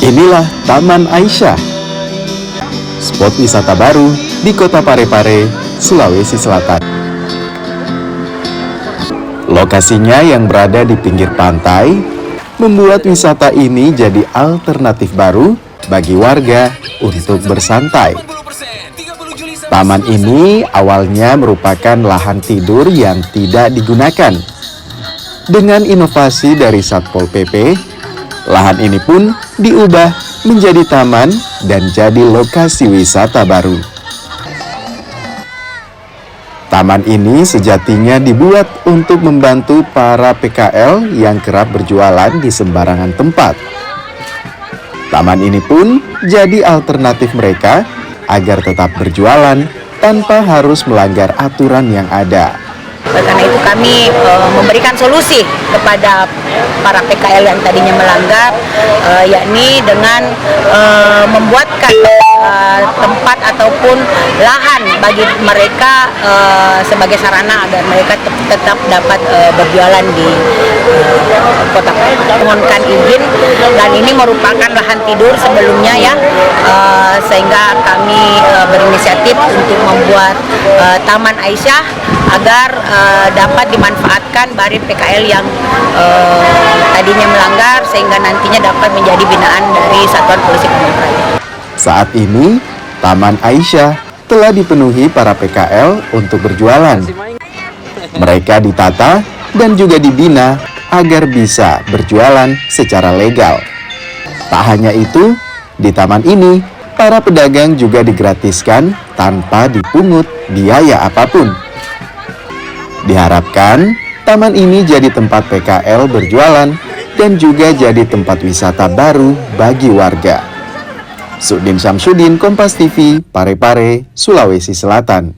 Inilah Taman Aisyah, spot wisata baru di Kota Parepare, Sulawesi Selatan. Lokasinya yang berada di pinggir pantai membuat wisata ini jadi alternatif baru bagi warga untuk bersantai. Taman ini awalnya merupakan lahan tidur yang tidak digunakan. Dengan inovasi dari Satpol PP, lahan ini pun diubah menjadi taman dan jadi lokasi wisata baru. Taman ini sejatinya dibuat untuk membantu para PKL yang kerap berjualan di sembarangan tempat. Taman ini pun jadi alternatif mereka agar tetap berjualan tanpa harus melanggar aturan yang ada. Karena itu kami memberikan solusi kepada para PKL yang tadinya melanggar, yakni dengan membuatkan tempat ataupun lahan bagi mereka sebagai sarana agar mereka tetap dapat berjualan di kota. Mohonkan izin, dan ini merupakan lahan tidur sebelumnya ya, sehingga kami berinisiatif untuk membuat Taman Aisyah agar dapat dimanfaatkan bagi PKL yang tadinya melanggar, sehingga nantinya dapat menjadi binaan dari Satuan Polisi Pamung Praja. Saat ini, Taman Aisyah telah dipenuhi para PKL untuk berjualan. Mereka ditata dan juga dibina agar bisa berjualan secara legal. Tak hanya itu, di taman ini, para pedagang juga digratiskan tanpa dipungut biaya apapun. Diharapkan, taman ini jadi tempat PKL berjualan dan juga jadi tempat wisata baru bagi warga. Sudin Syamsuddin, Kompas TV, Parepare, Sulawesi Selatan.